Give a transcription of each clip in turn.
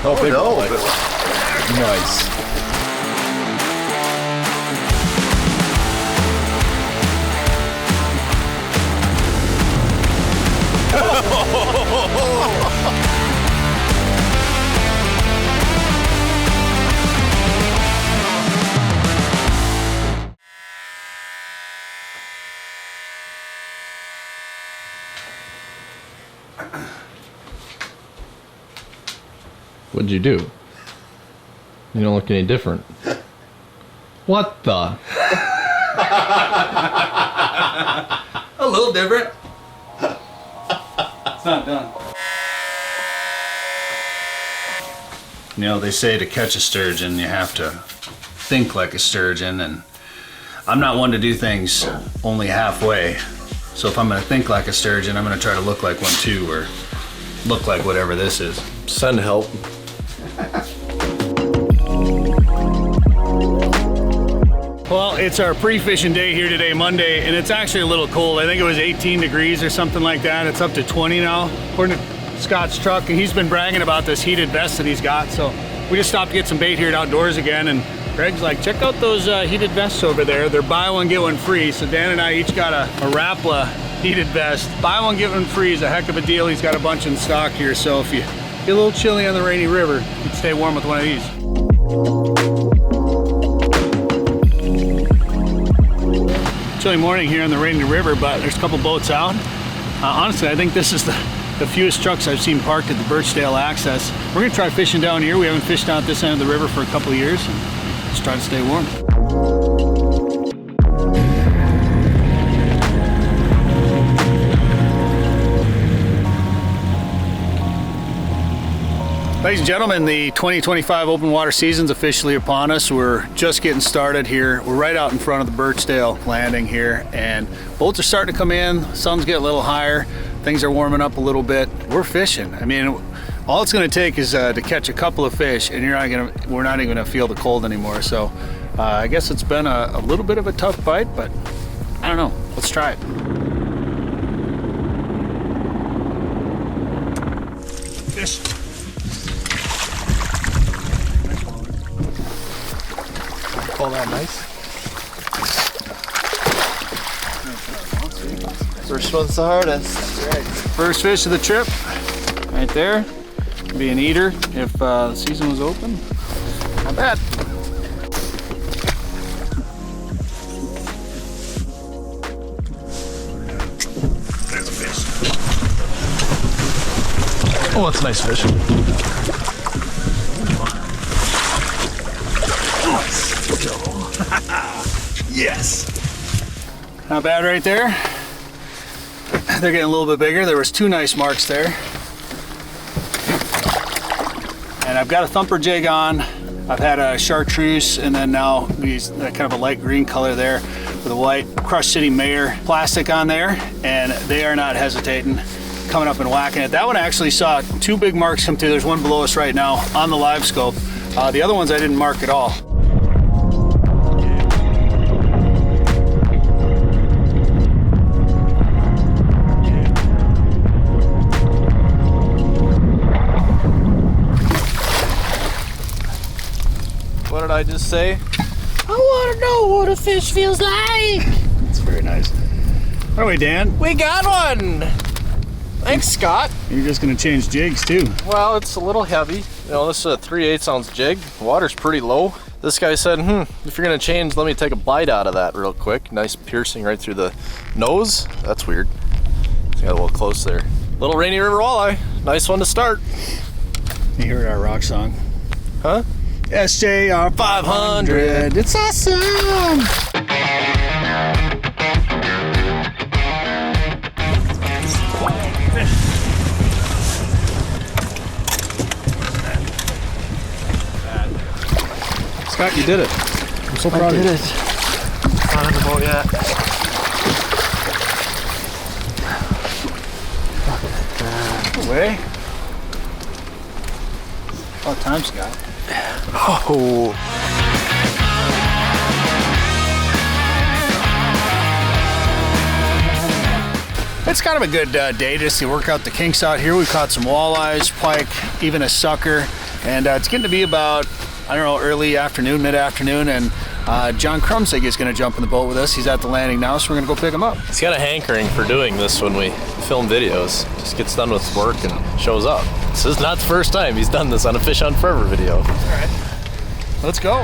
Oh, big no. walleye. Nice. What'd you do? You don't look any different. What the? A little different. It's not done. You know, they say to catch a sturgeon, you have to think like a sturgeon, and I'm not one to do things only halfway. So if I'm gonna think like a sturgeon, I'm gonna try to look like one too, or look like whatever this is. Send help. Well, it's our pre-fishing day here today, Monday, and it's actually a little cold. I think it was 18 degrees or something like that. It's up to 20 now, according to Scott's truck, and he's been bragging about this heated vest that he's got. So we just stopped to get some bait here outdoors again, and Greg's like, check out those heated vests over there. They're buy one, get one free. So Dan and I each got a Rapala heated vest. Buy one, get one free is a heck of a deal. He's got a bunch in stock here, so if you get a little chilly on the rainy river, you can stay warm with one of these. Chilly morning here on the rainy river, but there's a couple boats out. Honestly, I think this is the fewest trucks I've seen parked at the Birchdale access. We're gonna try fishing down here. We haven't fished down at this end of the river for a couple of years, and just try to stay warm. Ladies and gentlemen, the 2025 open water season's officially upon us. We're just getting started here. We're right out in front of the Birchdale landing here, and boats are starting to come in. Sun's getting a little higher. Things are warming up a little bit. We're fishing. I mean, all it's going to take is to catch a couple of fish, and we're not even going to feel the cold anymore. So I guess it's been a little bit of a tough bite, but I don't know. Let's try it. Fish. Call that nice. First one's the hardest. Right. First fish of the trip, right there. Be an eater if the season was open. Not bad. There's a fish. Oh, that's a nice fish. Yes. Not bad right there. They're getting a little bit bigger. There was two nice marks there. And I've got a thumper jig on. I've had a chartreuse, and then now these kind of a light green color there with a white Crush City Mayor plastic on there, and they are not hesitating, coming up and whacking it. That one I actually saw two big marks come through. There's one below us right now on the live scope. The other ones I didn't mark at all. What did I just say? I want to know what a fish feels like. It's very nice. All right, Dan. We got one! Thanks, Scott. You're just gonna change jigs too. Well, it's a little heavy. You know, this is a 3/8 ounce jig. Water's pretty low. This guy said, if you're gonna change, let me take a bite out of that real quick. Nice piercing right through the nose. That's weird. Got a little close there. Little rainy river walleye. Nice one to start. You heard our rock song. Huh? SJR500. It's awesome. Scott, you did it. I'm so proud of you. I did it. Not in the boat yet. No way. About time, Scott. Oh. It's kind of a good day just to work out the kinks out here. We caught some walleyes, pike, even a sucker. And it's getting to be about, I don't know, early afternoon, mid-afternoon, and John Krumsig is going to jump in the boat with us. He's at the landing now, so we're going to go pick him up. He's got a hankering for doing this when we film videos. Just gets done with work and shows up. This is not the first time he's done this on a Fish Hunt Forever video. All right, let's go.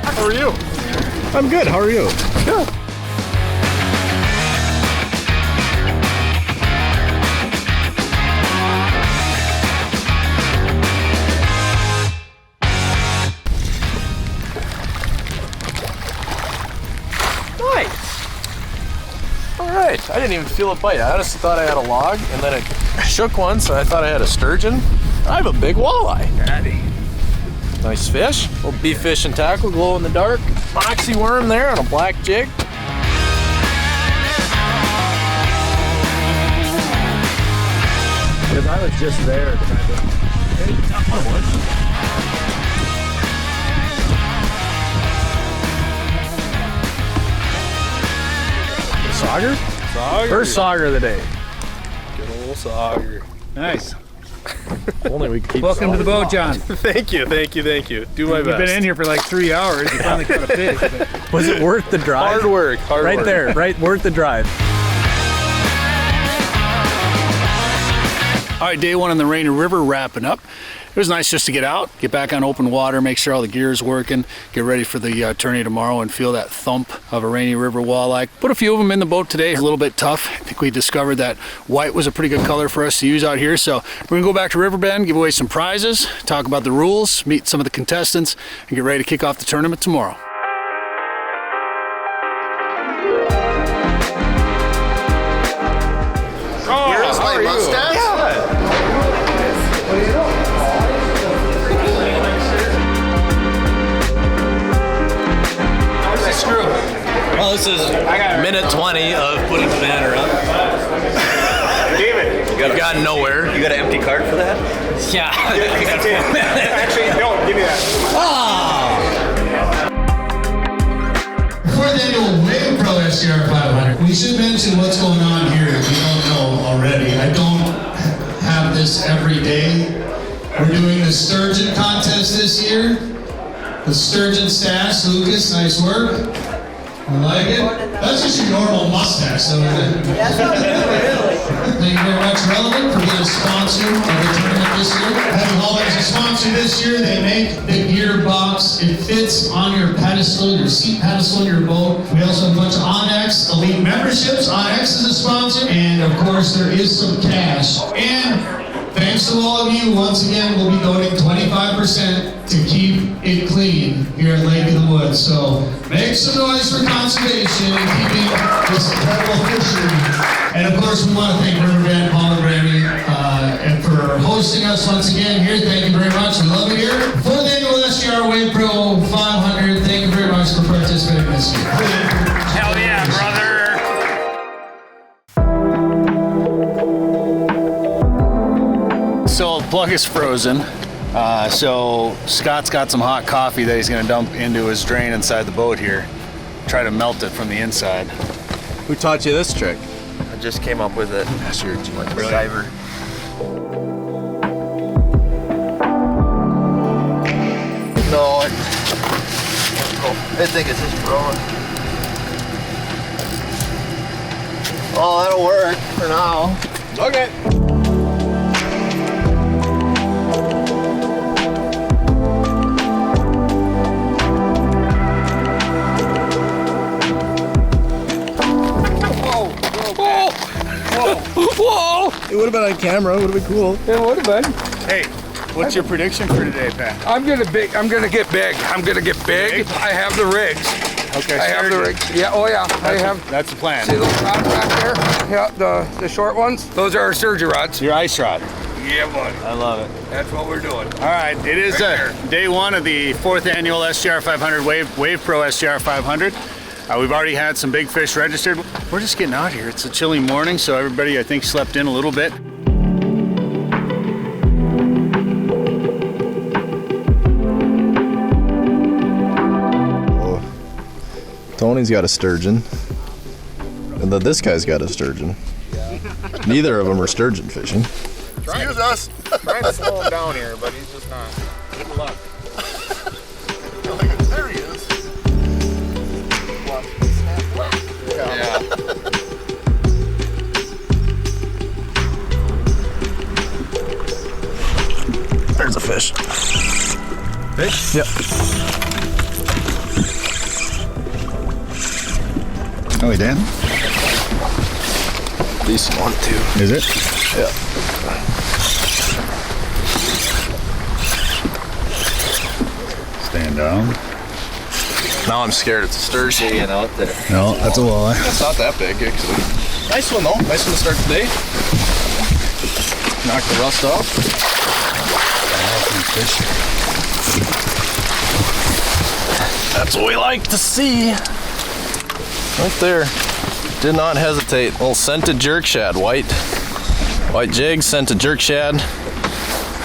How are you? I'm good. How are you? Good. Alright, I didn't even feel a bite. I honestly thought I had a log, and then it shook once, and I thought I had a sturgeon. I have a big walleye. Daddy. Nice fish. Little beef fish and tackle, glow in the dark. Moxie worm there on a black jig. Because I was just there kind of. Hey, Sauger? Sauger. First sauger of the day. Good old sauger. Nice. Only we keep. Welcome to the boat, John. Thank you, thank you, thank you. Do my best. You've been in here for like 3 hours. You finally caught a fish. But... Was it worth the drive? Hard work. Right work. There, right, worth the drive. All right, day one on the Rainy River wrapping up. It was nice just to get out, get back on open water, make sure all the gear is working, get ready for the tourney tomorrow and feel that thump of a Rainy River walleye. Put a few of them in the boat today, a little bit tough. I think we discovered that white was a pretty good color for us to use out here. So we're gonna go back to Riverbend, give away some prizes, talk about the rules, meet some of the contestants, and get ready to kick off the tournament tomorrow. Where's my mustache? Well, this is minute 20 of putting the banner up. David, You've gotten nowhere. you got an empty card for that? Yeah. Actually, no, give me that. For the Annual WavePro SJR500, we should mention what's going on here if you don't know already. I don't have this every day. We're doing the Sturgeon contest this year. The Sturgeon stash, Lucas, nice work. I like it. That's just your normal mustache, so. That's not really. Thank you very much, Relevant, for being a sponsor of the tournament this year. Having Walleyes as a sponsor this year, they make the gear box. It fits on your pedestal, your seat pedestal in your boat. We also have a bunch of Onyx Elite memberships. Onyx is a sponsor, and of course, there is some cash. And thanks to all of you, once again, we'll be donating 25% to keep it clean here at Lake of the Woods. So make some noise for conservation and keeping this incredible fishery. And of course, we want to thank Riverbend, Paul and Grammy, and for hosting us once again here. Thank you very much. We love it here. For the Annual SJR WavePro 500, thank you very much for participating this year. Hell yeah, brother. So the plug is frozen. So Scott's got some hot coffee that he's gonna dump into his drain inside the boat here. Try to melt it from the inside. Who taught you this trick? I just came up with it. That's your MacGyver. No, I think it's just growing. Oh, that'll work for now. Okay. Whoa! It would have been on camera. It would have been cool. It would have been. Hey, what's your prediction for today, Pat? I'm gonna get big. I'm gonna get big. I have the rigs. Okay, I have the rigs. Yeah. Oh yeah. I have. That's the plan. See those rods back there? Yeah. The short ones. Those are our Sturgeon rods. Your ice rod. Yeah, buddy. I love it. That's what we're doing. All right, it is day one of the 4th Annual SJR500 WavePro SJR500. We've already had some big fish registered. We're just getting out here. It's a chilly morning, so everybody, I think, slept in a little bit. Oh. Tony's got a sturgeon. And then this guy's got a sturgeon. Neither of them are sturgeon fishing. Excuse us. Trying to slow him down here, but he's just not. Good luck. There he is. Yeah. There's a fish. Fish? Yep. Oh, wait, Dan? Decent one too. Is it? Yeah. Stand down. Now I'm scared it's a sturgeon out there. No, that's a walleye. It's not that big, actually. Nice one though. Nice one to start the day. Knock the rust off. That's what we like to see. Right there. Did not hesitate. Little scented jerk shad, white jig, scented jerk shad,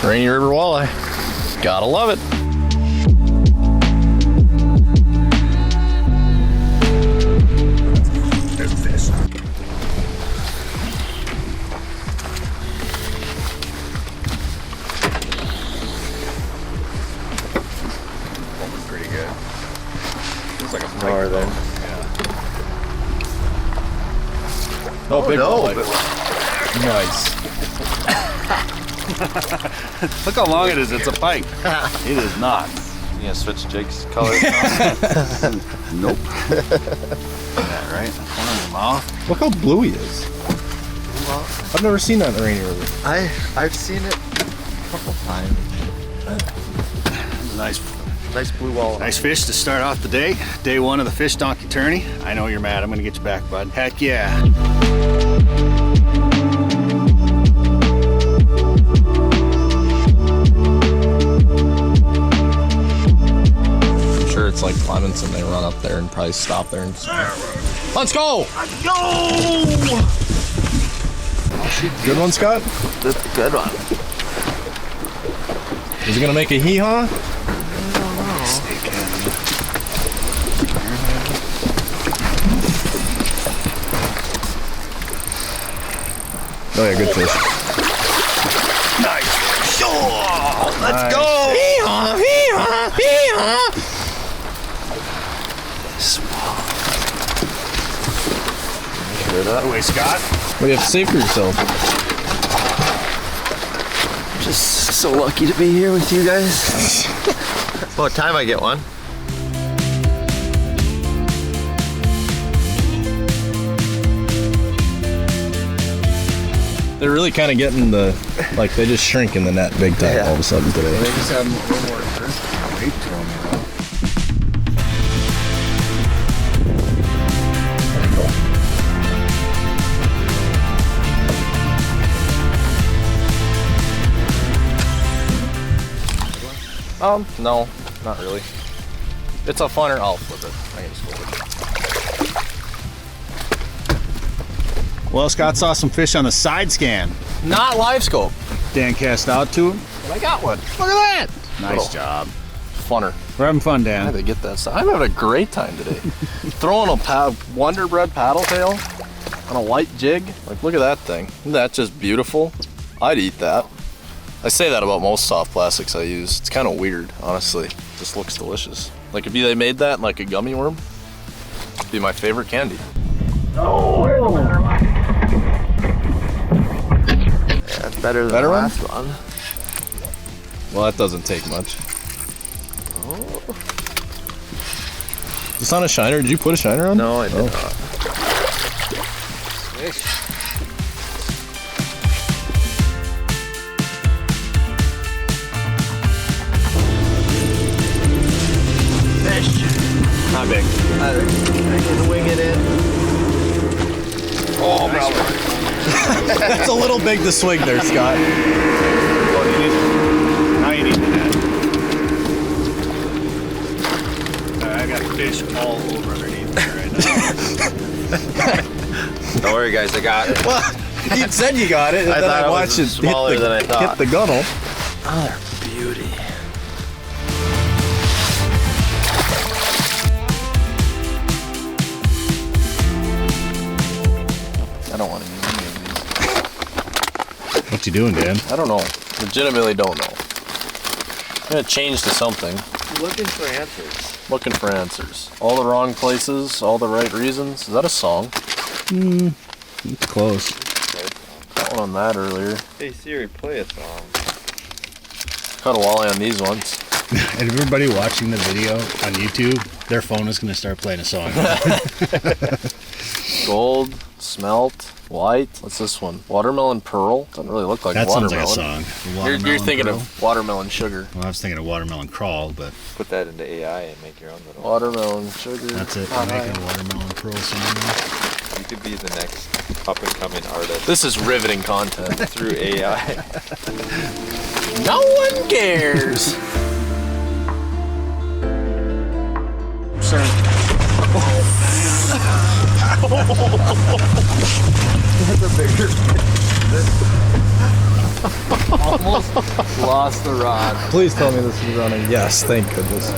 Rainy River walleye. Gotta love it. There's a fish. Pretty good. Looks like a Northern. Oh, big no. walleye. Nice. Look how long it is. It's a pike. It is not. You gonna switch jigs colors? Nope. Yeah, right. One in the mouth. Look how blue he is. I've never seen that in the Rainy River. I've seen it a couple times. Nice blue walleye. Nice fish to start off the day. Day one of the fish donkey tourney. I know you're mad. I'm gonna get you back, bud. Heck yeah. I'm sure it's like Clements and they run up there and probably stop there and let's go! Go! Good one, Scott? That's a good one. Is it gonna make a hee-haw? Oh yeah, good fish. Nice. Oh, let's go. Hee-haw, hee-haw, hee-haw. Hear that? Away, Scott. What do you have to say for yourself? Just so lucky to be here with you guys. About time I get one. They're really kind of getting the, like they just shrink in the net big time Yeah. all of a sudden today. They just have a little more weight to them, you know. No, not really. It's a funner. I'll flip it. I can just flip it. Well, Scott saw some fish on the side scan. Not live scope. Dan cast out to him. But I got one. Look at that. Nice Little job. Funner. We're having fun, I had Dan. to get that. I'm having a great time today. Throwing a Wonder Bread paddle tail on a white jig. Like, look at that thing. Isn't that just beautiful? I'd eat that. I say that about most soft plastics I use. It's kind of weird, honestly. It just looks delicious. Like if they made that in like a gummy worm, it'd be my favorite candy. Yeah, that's better than Better the one? last one. Well, that doesn't take much. Oh. Is this on a shiner? Did you put a shiner on? No, I did not. Not big. I can wing it in. Oh, brother. That's a little big to swing there, Scott. Now you need the net. I got fish all over underneath there right now. Don't worry, guys. I got it. Well, you said you got it, and I then thought I it watched was it smaller hit the, than I thought. hit the gunnel. Oh, they're beauty. I don't want to use any of these. What you doing, Dan? I don't know. Legitimately don't know. I'm gonna change to something. Looking for answers. Looking for answers. All the wrong places, all the right reasons. Is that a song? It's close. Got one on that earlier. Hey Siri, play a song. Caught a walleye on these ones. And everybody watching the video on YouTube, their phone is going to start playing a song. Gold, smelt, white. What's this one? Watermelon pearl. Doesn't really look like That sounds watermelon. like a song. You're thinking Pearl. of watermelon sugar. Well, I was thinking of watermelon crawl, but Put that into AI and make your own little. Watermelon sugar. that's it. Hot Making eye. a watermelon pearl song. You could be the next up and coming artist This is riveting content. through AI. No one cares. Almost lost the rod. Please tell me this is running. Yes, thank goodness.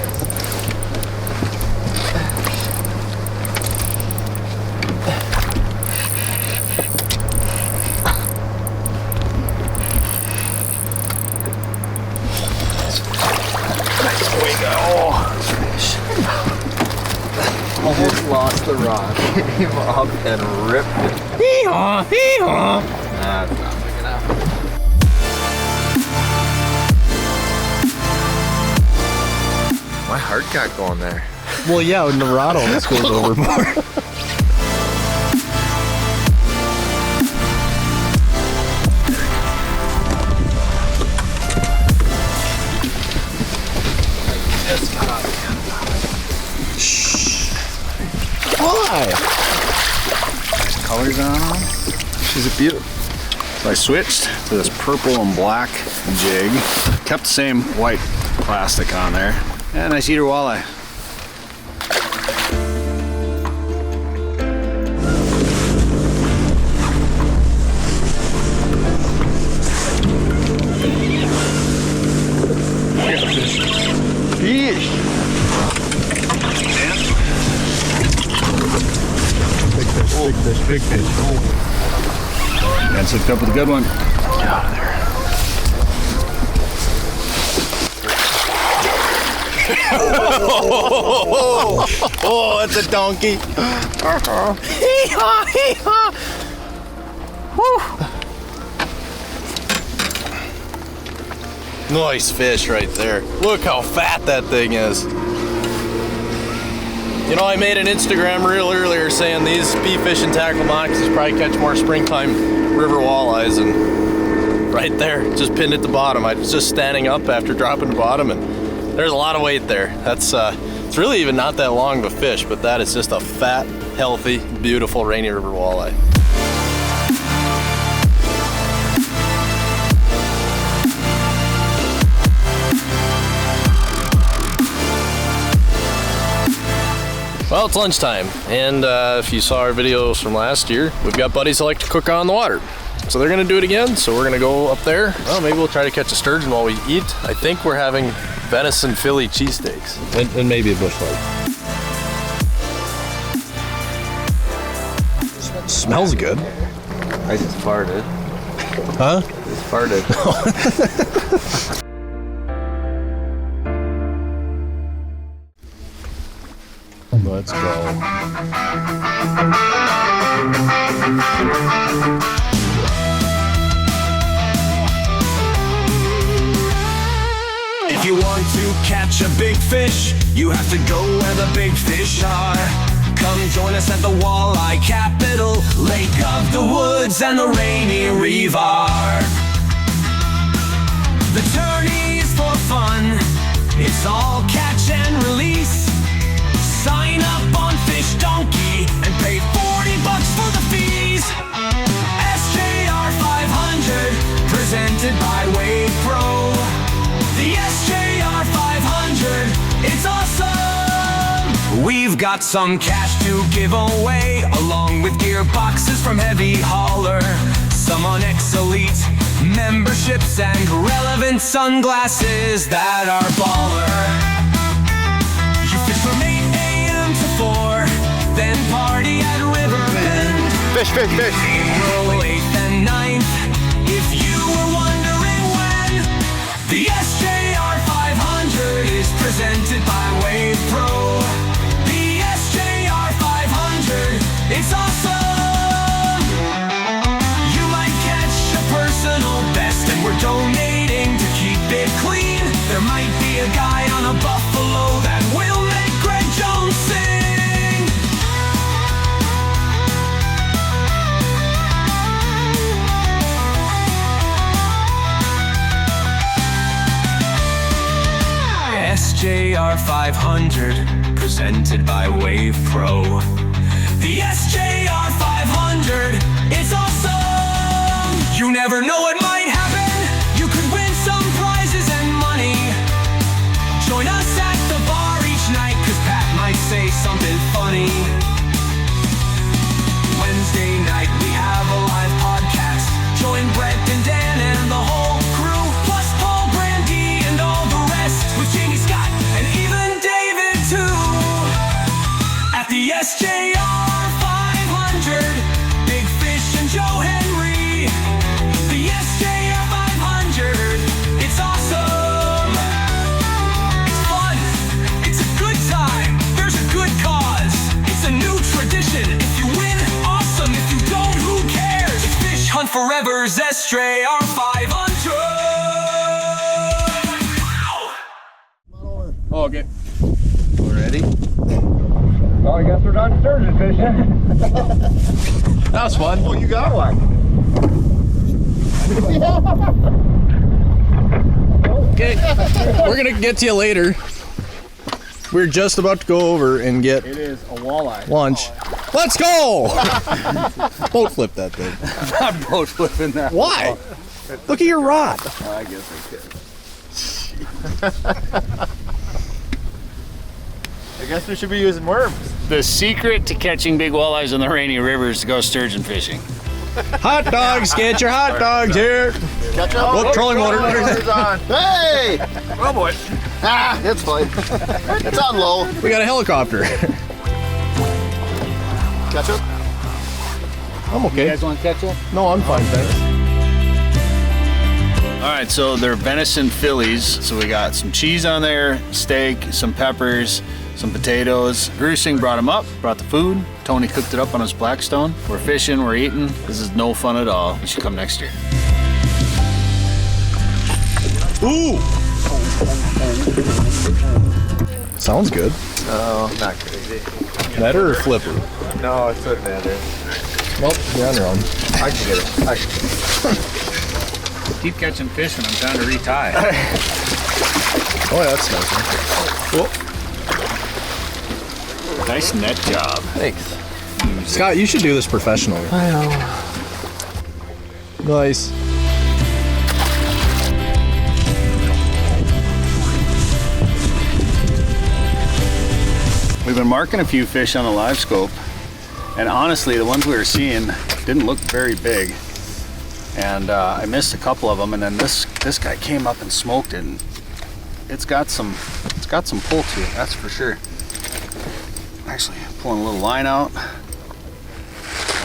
Almost lost the rod. Came up and ripped it. Hee-haw, hee-haw. That's not big enough. My heart got going there. Well, yeah, when the rod almost goes overboard. Why? Colors on them. She's a beaut. So I switched to this purple and black jig. Kept the same white plastic on there. And nice eater walleye. Big fish. That's hooked up with a good one. Get out of there. Oh, it's a donkey. Hee-haw, hee-haw. Nice fish right there. Look how fat that thing is. You know, I made an Instagram reel earlier saying these speed fish and tackle moccasins probably catch more springtime river walleyes, and right there, just pinned at the bottom. I was just standing up after dropping the bottom, and there's a lot of weight there. That's it's really even not that long of a fish, but that is just a fat, healthy, beautiful Rainy River walleye. Well, it's lunchtime, and if you saw our videos from last year, we've got buddies that like to cook on the water. So they're gonna do it again, so we're gonna go up there. Well, maybe we'll try to catch a sturgeon while we eat. I think we're having venison Philly cheesesteaks. And maybe a bush light. Smells good. I just farted. Huh? Just farted. Let's go. If you want to catch a big fish, you have to go where the big fish are. Come join us at the walleye capital, Lake of the Woods and the Rainy River. The tourney is for fun, it's all catch and release. Sign up on Fish Donkey and pay $40 for the fees. SJR500, presented by WavePro. The SJR500, it's awesome! We've got some cash to give away, along with gear boxes from Heavy Hauler, some Onyx Elite memberships, and relevant sunglasses that are baller. You fish from 8 a.m. to 4, then party at Riverbend. Fish, fish, fish. April 8th and 9th, if you SJR500, presented by WavePro. The SJR500, it's awesome! You never know what might happen. You could win some prizes and money. Join us at the bar each night, cause Pat might say something funny. Wednesday night we have a live podcast. Join Bret and Dan and the whole crew, plus Paul, Brandy, and all the rest, with Jamie Scott and even David too. At the SJR500, Big Fish and Joe Henry. The SJR500, it's awesome. It's fun. It's a good time. There's a good cause. It's a new tradition. If you win, awesome. If you don't, who cares? It's Fish Hunt Forever's SJR500. Oh, okay. Ready? Well, I guess we're done sturgeon fishing. That was fun. Oh, you got one. Okay, we're gonna get to you later. We're just about to go over and get It is a walleye. lunch. Let's go! Boat flip that thing. I'm boat flipping that. Why? Look at your rod. I guess I could. I guess we should be using worms. The secret to catching big walleyes in the rainy river is to go sturgeon fishing. Hot dogs, get your hot dogs here. Catch up. Look, trolling motor. Motor's on. Hey! Oh boy. Ah, it's fine. It's on low. We got a helicopter. Catch up. I'm You okay. guys want ketchup? No, I'm fine, thanks. All right, so they're venison Phillies. So we got some cheese on there, steak, some peppers, some potatoes. Gruesing brought them up, brought the food. Tony cooked it up on his Blackstone. We're fishing, we're eating. This is no fun at all. You should come next year. Ooh! Sounds good. Oh, not crazy. Netter or flipper? No, it's a matter. Well, you're on your own. I can get it. I can. Keep catching fish and I'm trying to retie. Oh, yeah, that's nice. Whoa. Nice net job. Thanks. Scott, you should do this professionally. I know. Nice. We've been marking a few fish on the live scope, and honestly, the ones we were seeing didn't look very big. And I missed a couple of them, and then this guy came up and smoked it. And it's got some pull to it, that's for sure. Actually, pulling a little line out.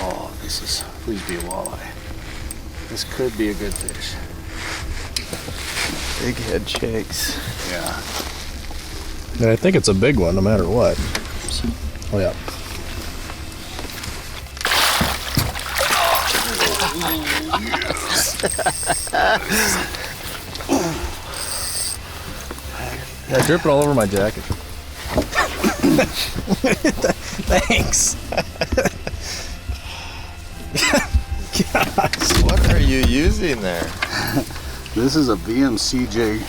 Oh, please be a walleye. This could be a good fish. Big head shakes. Yeah. And I think it's a big one, no matter what. Oh, yeah. Yeah, drip it all over my jacket. Thanks. What are you using there? This is a VMC jig.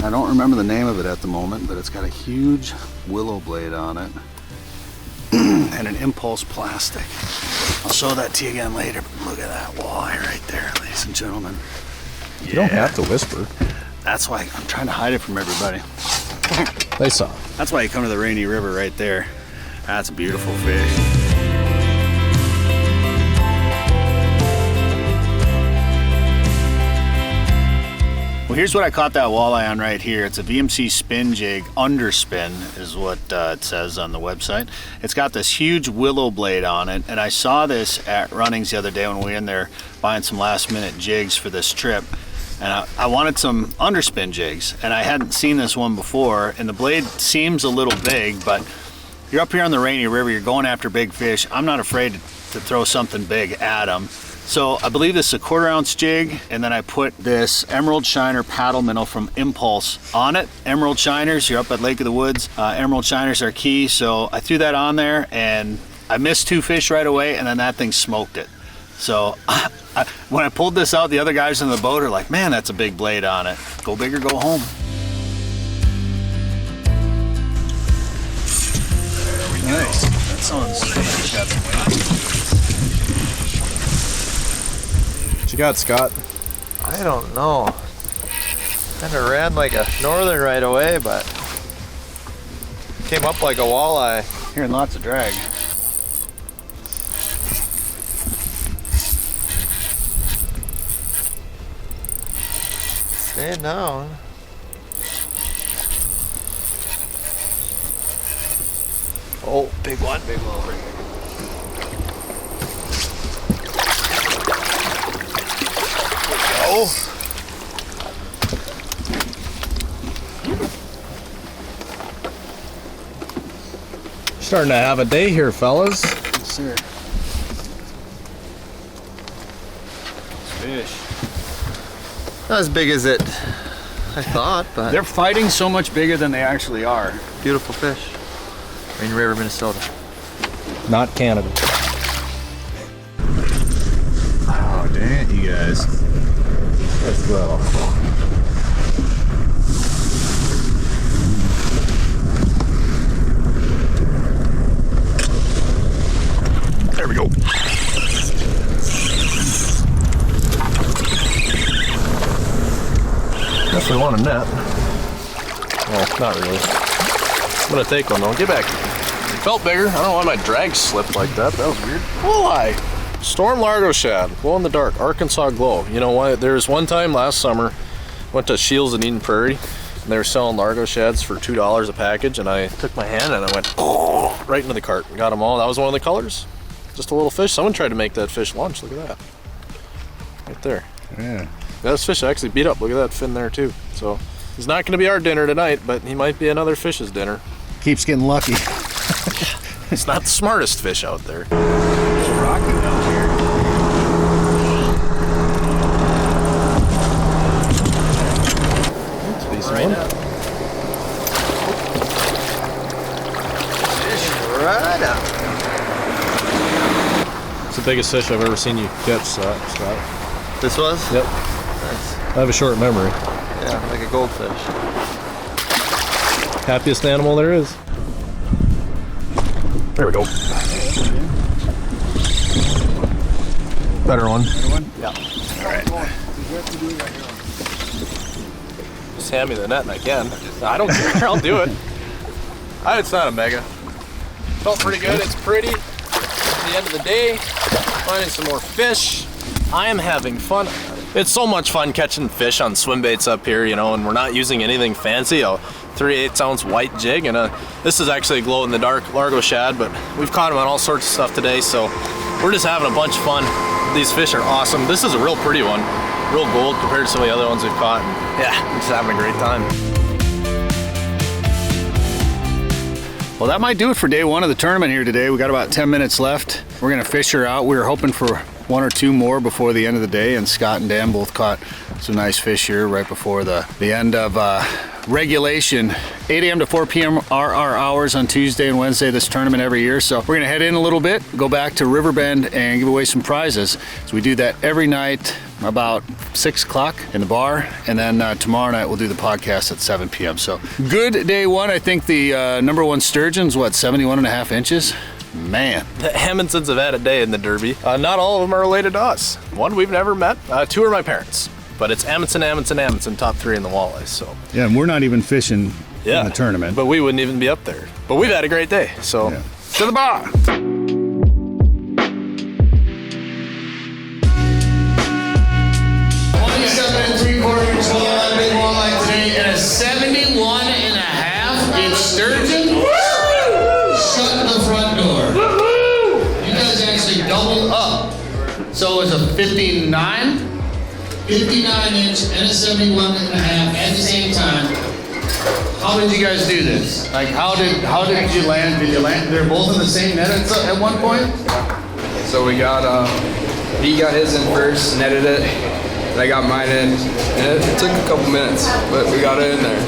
I don't remember the name of it at the moment, but it's got a huge willow blade on it and an impulse plastic. I'll show that to you again later. But look at that walleye right there, ladies and gentlemen. You don't have to whisper. That's why I'm trying to hide it from everybody. They saw. That's why you come to the rainy river right there. That's a beautiful fish. Well, here's what I caught that walleye on right here. It's a VMC spin jig, underspin is what it says on the website. It's got this huge willow blade on it, and I saw this at Runnings the other day when we were in there buying some last minute jigs for this trip. And I wanted some underspin jigs, and I hadn't seen this one before, and the blade seems a little big, but you're up here on the rainy river, you're going after big fish. I'm not afraid to throw something big at them. So I believe this is a 1/4 ounce jig, and then I put this Emerald Shiner paddle minnow from Impulse on it. Emerald Shiners, you're up at Lake of the Woods. Emerald Shiners are key, so I threw that on there, and I missed 2 fish right away, and then that thing smoked it. So when I pulled this out, the other guys in the boat are like, man, that's a big blade on it. Go big or go home. Nice. That sounds like it's got some weight. What you got, Scott? I don't know. Kind of ran like a northern right away, but came up like a walleye. Hearing lots of drag. Staying down. Oh, big one. Big one. There we go. Starting to have a day here, fellas. Yes, sir. Fish. Not as big as it I thought, but They're fighting so much bigger than they actually are. beautiful fish. Rain River, Minnesota. Not Canada. Oh, damn, you guys. Let's go. There we go. Definitely want a net. Well, not really. I'm gonna take one though. Get back. Felt bigger. I don't know why my drag slipped like that. That was weird. Walleye. Storm Largo shad. Glow in the dark. Arkansas glow. You know what? There was one time last summer, went to Shields in Eden Prairie, and they were selling Largo shads for $2 a package, and I took my hand and I went right into the cart. Got them all. That was one of the colors. Just a little fish. Someone tried to make that fish lunch. Look at that. Right there. Yeah. This fish actually beat up. Look at that fin there too. So he's not going to be our dinner tonight, but he might be another fish's dinner. Keeps getting lucky. It's not the smartest fish out there. It's rocky down here. That's a decent one. Fish right up. It's the biggest fish I've ever seen you catch, Scott. This was? Yep. Nice. I have a short memory. Yeah, like a goldfish. Happiest animal there is. There we go. Better one. Yeah. Just hand me the net and I can. I don't care. I'll do it. It's not a mega. Felt pretty good. It's pretty. At the end of the day, finding some more fish. I am having fun. It's so much fun catching fish on swim baits up here, you know, and we're not using anything fancy. A 3/8 ounce white jig, and this is actually a glow in the dark Largo shad, but we've caught them on all sorts of stuff today, so we're just having a bunch of fun. These fish are awesome. This is a real pretty one, real gold compared to some of the other ones we've caught. And yeah, I'm just having a great time. Well, that might do it for day one of the tournament here today. We got about 10 minutes left. We're gonna fish her out. We were hoping for one or two more before the end of the day, and Scott and Dan both caught some nice fish here right before the end of regulation. 8 a.m. to 4 p.m. are our hours on Tuesday and Wednesday this tournament every year. So we're gonna head in a little bit, go back to Riverbend and give away some prizes. So we do that every night about 6 o'clock in the bar, and then tomorrow night we'll do the podcast at 7 p.m. So good day one. I think the number one sturgeon's what, 71.5 inches? Man. The Amundsen's have had a day in the Derby. Not all of them are related to us. One we've never met. Two are my parents. But it's Amundsen, top three in the Walleyes. So Yeah, and we're not even fishing in the tournament. But we wouldn't even be up there. But we've had a great day. So To the bar! 27 3/4 inch walleye, big walleye today, and a 71.5 inch sturgeon. Shut the front door. You guys actually doubled up. So it's a 59 inch and a 71.5 at the same time. How did you guys do this? Like, how did you land? Did you land? They're both in the same net at one point? So we got, he got his in first, netted it, and I got mine in. And it took a couple minutes, but we got it in there.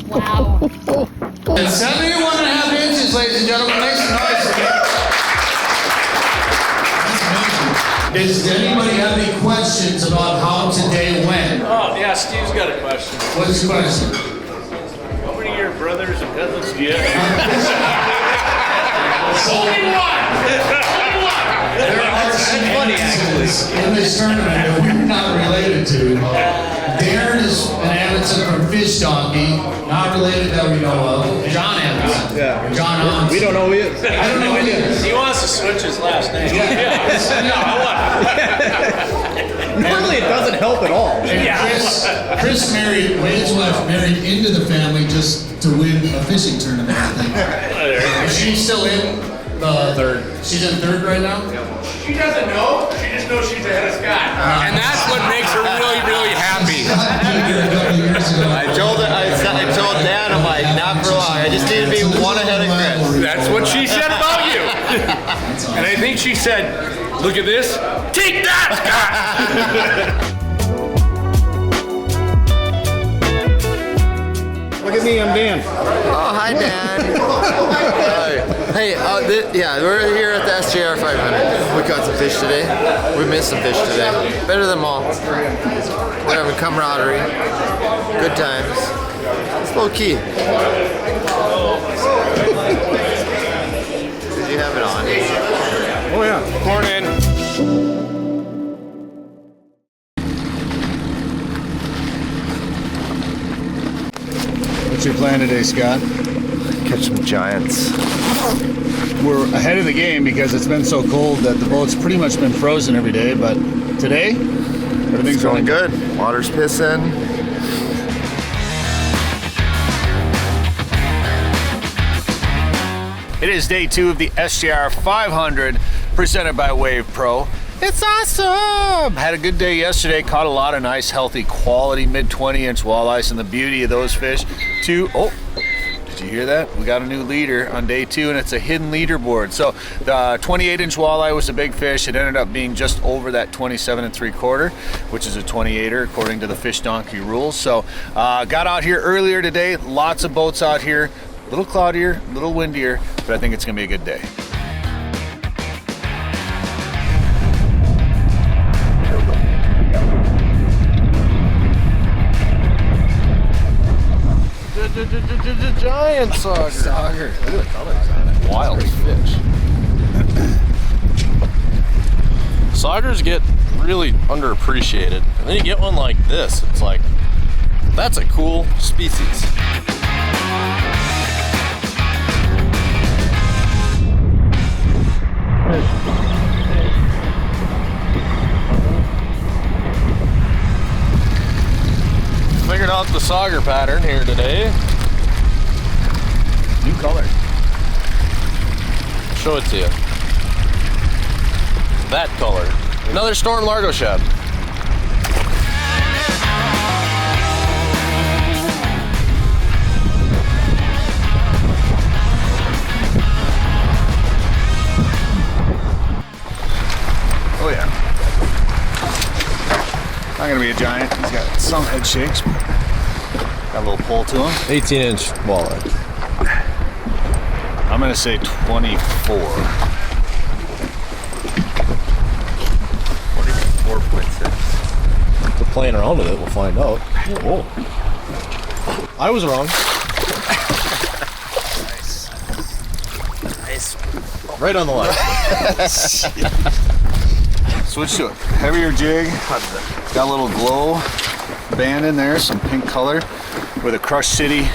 Wow. And 71.5 inches, ladies and Does anybody have any questions about how today went? Oh, yeah, Steve's got a question. What's the question? How many of your brothers and cousins do you have? Only one! There are some instances in this tournament that we're not related to. Darren is an Amundsen from Fish Donkey, not related that we know of. John Amundsen. Yeah. John Amundsen. We don't know who he is. I don't know who he is. He wants to switch his last name. Normally it doesn't help at all. And Chris married, Wade's wife married into the family just to win a fishing tournament, I think. Is she still in the third? She's in third right now? She doesn't know. She just knows she's ahead of Scott. And that's what makes her really, really happy. I told Dan, I'm like, not for long. I just need to be one ahead of Chris. That's what she said about you. And I think she said, look at this. Take that, Scott! Look at me, I'm Dan. Oh, hi, Dan. Hey, we're here at the SJR500. We caught some fish today. We missed some fish today. Better than them all. We're having camaraderie. Good times. It's low key. Did you have it on? Oh yeah. Morning. What's your plan today, Scott? Catch some giants. We're ahead of the game because it's been so cold that the boat's pretty much been frozen every day, but today, everything's Going good. Water's pissing. It is day 2 of the SJR500 presented by WavePro. It's awesome! Had a good day yesterday, caught a lot of nice, healthy, quality mid-20-inch walleyes, and the beauty of those fish. Did you hear that? We got a new leader on day 2, and it's a hidden leaderboard. So the 28-inch walleye was a big fish. It ended up being just over that 27 3/4, which is a 28er according to the Fish Donkey rules. So got out here earlier today. Lots of boats out here. A little cloudier, a little windier, but I think it's gonna be a good day. Giant sauger. Look at the colors on it. Wild fish. Saugers get really underappreciated. And then you get one like this. It's like, that's a cool species. Figured out the sauger pattern here today. New color. Show it to you. That color. Another storm largo shad. Oh yeah. Not gonna be a giant. He's got some head shakes. Got a little pull to him. 18-inch walleye. I'm gonna say 24. 24.6. If we're playing around with it, we'll find out. Whoa. I was wrong. Nice. Right on the line. Switch to a heavier jig. Got a little glow band in there, some pink color with a Crush City.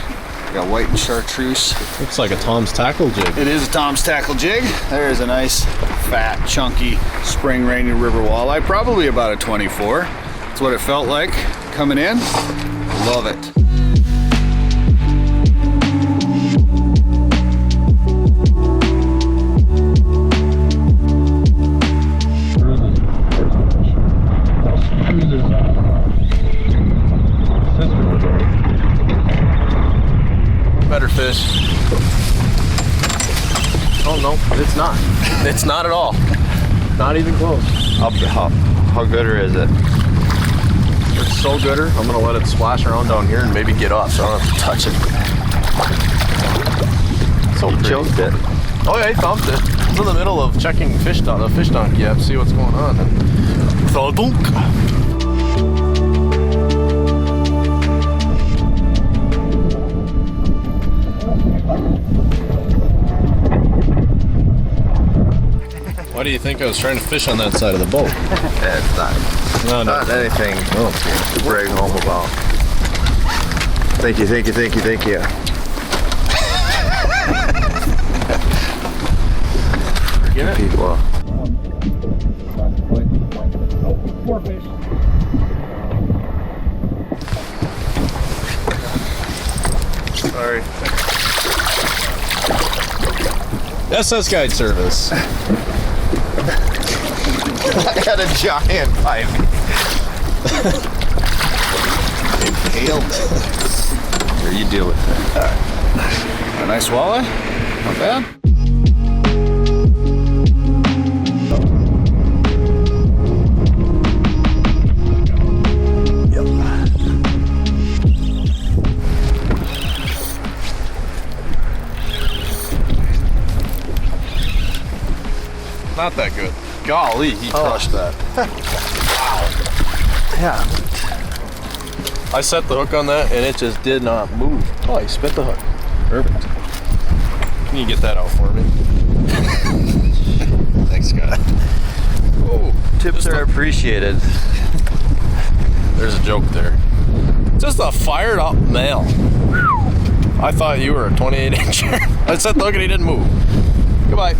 Got white and chartreuse. Looks like a Tom's tackle jig. It is a Tom's tackle jig. There's a nice, fat, chunky spring rainy river walleye. Probably about a 24. That's what it felt like coming in. Love it. Better fish. Oh no, it's not. It's not at all. Not even close. How gooder is it? It's so gooder, I'm gonna let it splash around down here and maybe get off so I don't have to touch it. So pretty. Choked it. Oh yeah, he thumped it. It's in the middle of checking the fish donkey app, see what's going on. And throttle. Why do you think I was trying to fish on that side of the boat? Yeah, it's not. No, Not anything to brag home about. Thank you, thank you, thank you, thank you. Get it? People. Four fish. Sorry. SS Guide Service. I had a giant pipe. Impaled. Here, you deal with it. A nice walleye? Not bad. Not that good. Golly, he crushed that. Yeah. I set the hook on that and it just did not move. Oh, he spit the hook. Perfect. Can you get that out for me? Thanks, Scott. Oh, Tips are appreciated. there's a joke there. Just a fired up male. I thought you were a 28-incher. I set the hook and he didn't move. Goodbye.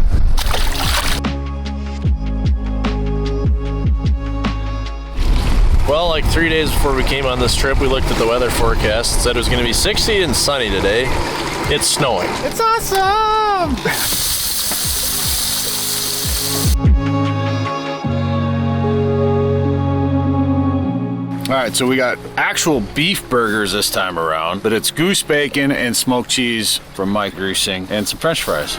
Well, like 3 days before we came on this trip, we looked at the weather forecast. It said it was going to be 60 and sunny today. It's snowing. It's awesome! All right, so we got actual beef burgers this time around, but it's goose bacon and smoked cheese from Mike Greasing and some French fries.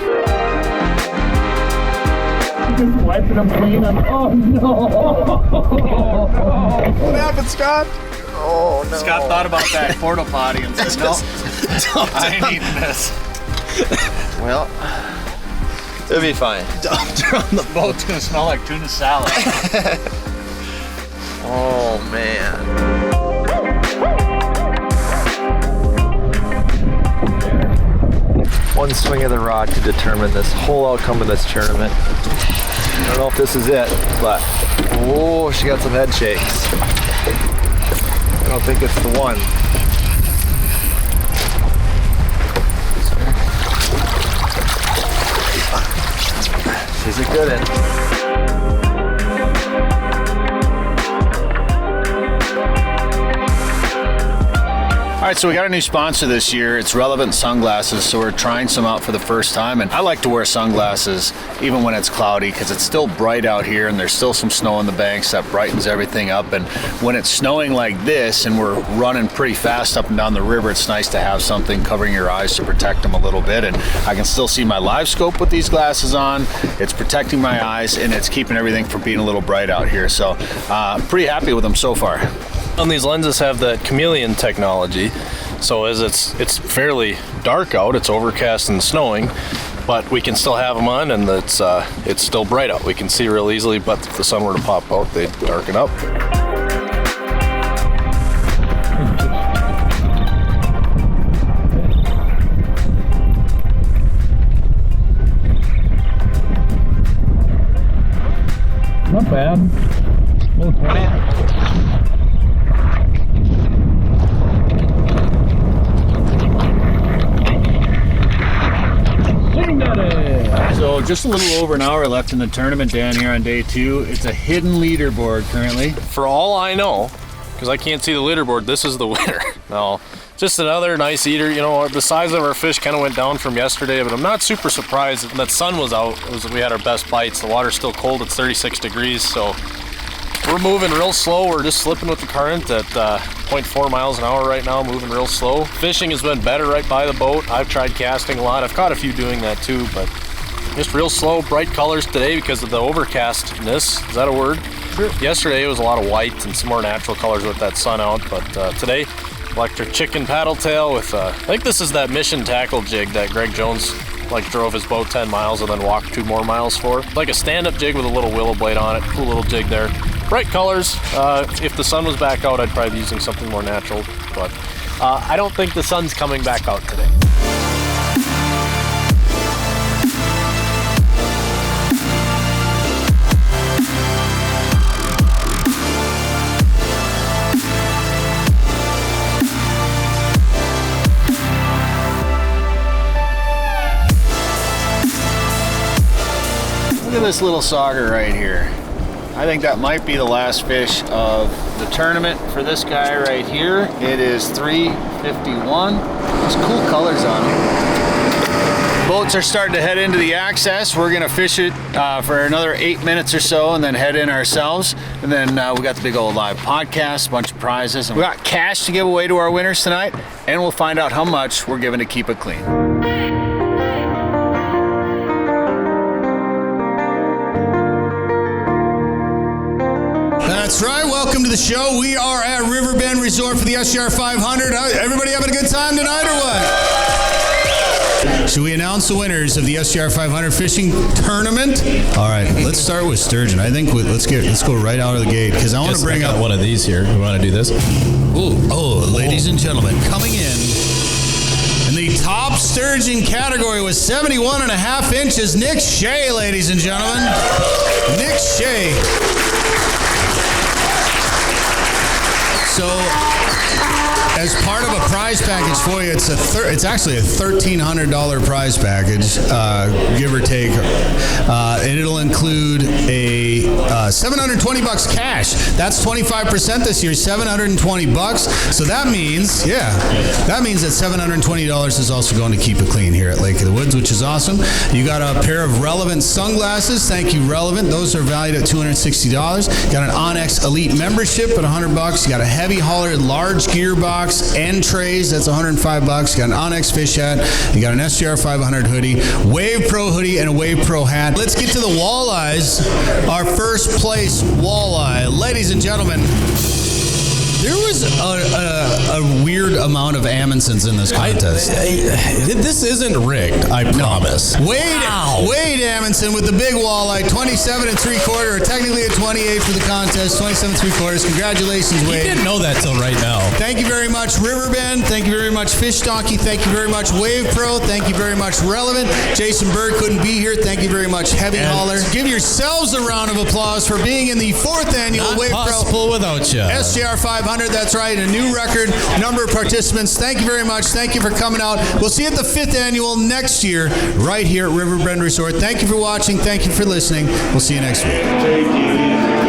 Just wiping them clean. Oh no! What happened, Scott? Oh no. Scott thought about that porta potty and said, no, I ain't eating this. Well, it'll be fine. Dumped her on the boat. Boat's gonna smell like tuna salad. Oh man. One swing of the rod could determine this whole outcome of this tournament. I don't know if this is it, but oh, she got some head shakes. I don't think it's the one. She's a good one. All right, so we got a new sponsor this year. It's Relevant Sunglasses, so we're trying some out for the first time. And I like to wear sunglasses even when it's cloudy because it's still bright out here and there's still some snow on the banks that brightens everything up. And when it's snowing like this and we're running pretty fast up and down the river, it's nice to have something covering your eyes to protect them a little bit. And I can still see my live scope with these glasses on. It's protecting my eyes and it's keeping everything from being a little bright out here. So pretty happy with them so far. And these lenses have that chameleon technology, so as it's fairly dark out, it's overcast and snowing, but we can still have them on and it's still bright out. We can see real easily, but if the sun were to pop out, they'd darken up. Not bad. Little 20. So just a little over an hour left in the tournament, Dan, here on day 2. It's a hidden leaderboard currently. For all I know, because I can't see the leaderboard, this is the winner. No, just another nice eater. You know, the size of our fish kind of went down from yesterday, but I'm not super surprised that the sun was out. We had our best bites. The water's still cold. It's 36 degrees, so we're moving real slow. We're just slipping with the current at 0.4 miles an hour right now, moving real slow. Fishing has been better right by the boat. I've tried casting a lot. I've caught a few doing that too, but just real slow, bright colors today because of the overcastness. Is that a word? Sure. Yesterday it was a lot of white and some more natural colors with that sun out, but today, electric chicken paddle tail with, I think this is that mission tackle jig that Greg Jones drove his boat 10 miles and then walked 2 more miles for. Like a stand-up jig with a little willow blade on it. Cool little jig there. Bright colors. If the sun was back out, I'd probably be using something more natural, but I don't think the sun's coming back out today. Look at this little sauger right here. I think that might be the last fish of the tournament for this guy right here. It is 351. There's cool colors on it. Boats are starting to head into the access. We're gonna fish it for another 8 minutes or so and then head in ourselves. And then we got the big old live podcast, a bunch of prizes. And we got cash to give away to our winners tonight. And we'll find out how much we're giving to keep it clean. That's right. Welcome to the show. We are at Riverbend Resort for the SJR500. Everybody having a good time tonight or what? Should we announce the winners of the SJR500 fishing tournament? All right, let's start with Sturgeon. I think let's go right out of the gate because I want to bring up one of these here. You want to do this? Ladies and gentlemen, coming in the top sturgeon category was 71.5 inches. Nick Shea, ladies and gentlemen. Nick Shea. So, as part of a prize package for you, it's actually a $1,300 prize package, give or take, and it'll include a $720 cash. That's 25% this year, $720. So that means that $720 is also going to keep it clean here at Lake of the Woods, which is awesome. You got a pair of Relevant sunglasses. Thank you, Relevant. Those are valued at $260. Got an Onyx Elite membership at $100. You got a Heavy Hauler large gearbox and trays. That's $105. You got an Onyx fish hat. You got an SJR500 hoodie, WavePro hoodie, and a WavePro hat. Let's get to the Walleyes. Our first place Walleye. Ladies and gentlemen, there was a weird amount of Amundsen's in this contest. This isn't rigged, I promise. Wade Amundsen with the big walleye, 27 3/4, or technically a 28 for the contest, 27 3/4. Congratulations, Wade. I didn't know that till right now. Thank you very much, Riverbend. Thank you very much, Fish Donkey. Thank you very much, WavePro. Thank you very much, Relevant. Jason Bird couldn't be here. Thank you very much, Heavy Hauler. Give yourselves a round of applause for being in the 4th annual Not WavePro possible without you. SJR500. That's right, a new record number of participants. Thank you very much. Thank you for coming out. We'll see you at the 5th annual next year right here at Riverbend Resort. Thank you for watching. Thank you for listening. We'll see you next week.